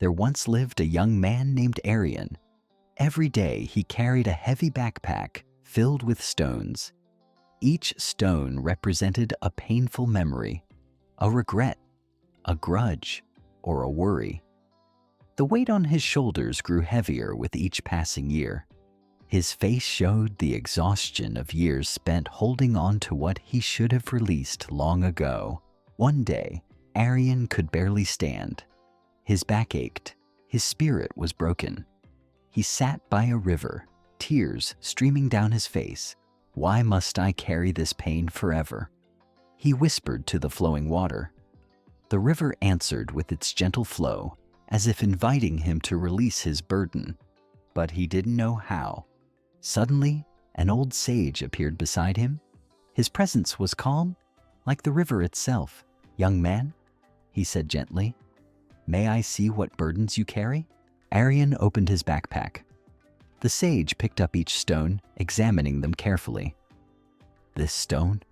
There once lived a young man named Aryan. Every day he carried a heavy backpack filled with stones. Each stone represented a painful memory, a regret, a grudge, or a worry. The weight on his shoulders grew heavier with each passing year. His face showed the exhaustion of years spent holding on to what he should have released long ago. One day, Aryan could barely stand. His back ached. His spirit was broken. He sat by a river, tears streaming down his face. "Why must I carry this pain forever?" He whispered to the flowing water. The river answered with its gentle flow, as if inviting him to release his burden. But he didn't know how. Suddenly, an old sage appeared beside him. His presence was calm, like the river itself. "Young man," he said gently, "may I see what burdens you carry?" Aryan opened his backpack. The sage picked up each stone, examining them carefully. "This stone,"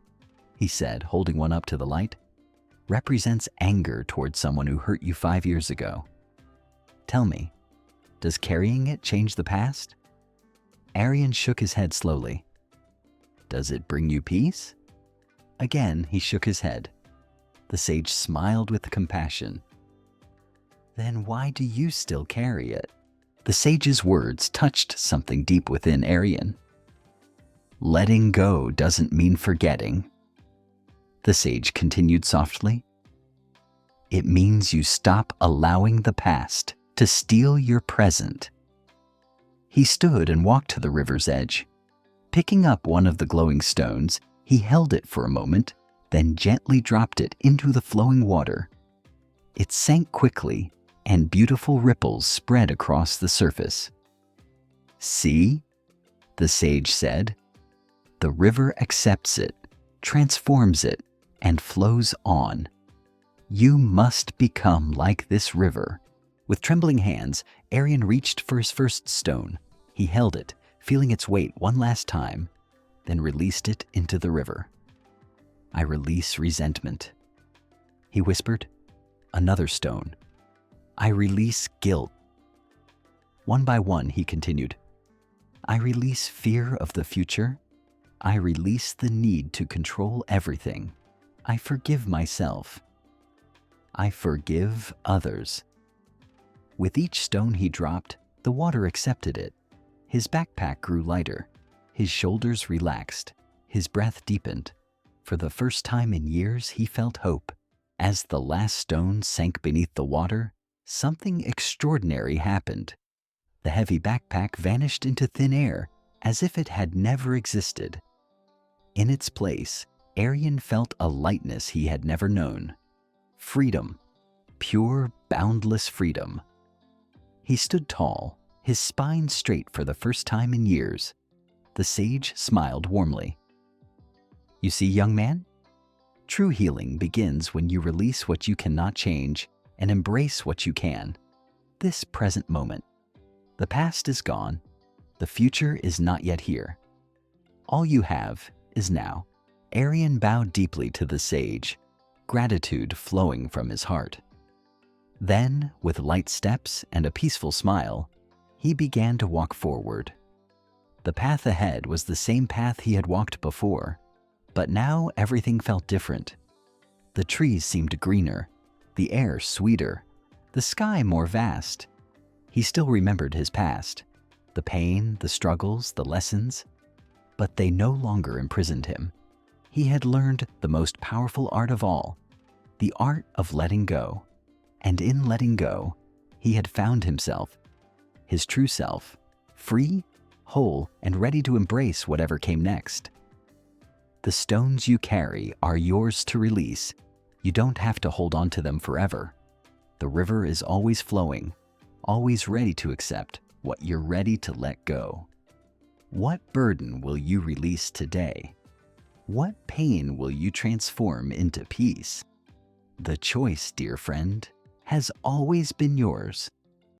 he said, holding one up to the light, "represents anger towards someone who hurt you 5 years ago. Tell me, does carrying it change the past?" Aryan shook his head slowly. "Does it bring you peace?" Again, he shook his head. The sage smiled with compassion. "Then why do you still carry it?" The sage's words touched something deep within Aryan. "Letting go doesn't mean forgetting," the sage continued softly. "It means you stop allowing the past to steal your present." He stood and walked to the river's edge. Picking up one of the glowing stones, he held it for a moment, then gently dropped it into the flowing water. It sank quickly, and beautiful ripples spread across the surface. "See?" the sage said. "The river accepts it, transforms it, and flows on. You must become like this river." With trembling hands, Aryan reached for his first stone. He held it, feeling its weight one last time, then released it into the river. "I release resentment," he whispered. Another stone. "I release guilt." One by one, he continued. "I release fear of the future. I release the need to control everything. I forgive myself. I forgive others." With each stone he dropped, the water accepted it. His backpack grew lighter. His shoulders relaxed. His breath deepened. For the first time in years, he felt hope. As the last stone sank beneath the water, something extraordinary happened. The heavy backpack vanished into thin air, as if it had never existed. In its place, Aryan felt a lightness he had never known. Freedom. Pure, boundless freedom. He stood tall, his spine straight for the first time in years. The sage smiled warmly. "You see, young man? True healing begins when you release what you cannot change and embrace what you can. This present moment. The past is gone. The future is not yet here. All you have is now." Aryan bowed deeply to the sage, gratitude flowing from his heart. Then, with light steps and a peaceful smile, he began to walk forward. The path ahead was the same path he had walked before, but now everything felt different. The trees seemed greener, the air sweeter, the sky more vast. He still remembered his past, the pain, the struggles, the lessons, but they no longer imprisoned him. He had learned the most powerful art of all, the art of letting go. And in letting go, he had found himself, his true self, free, whole, and ready to embrace whatever came next. The stones you carry are yours to release. You don't have to hold on to them forever. The river is always flowing, always ready to accept what you're ready to let go. What burden will you release today? What pain will you transform into peace? The choice, dear friend, has always been yours.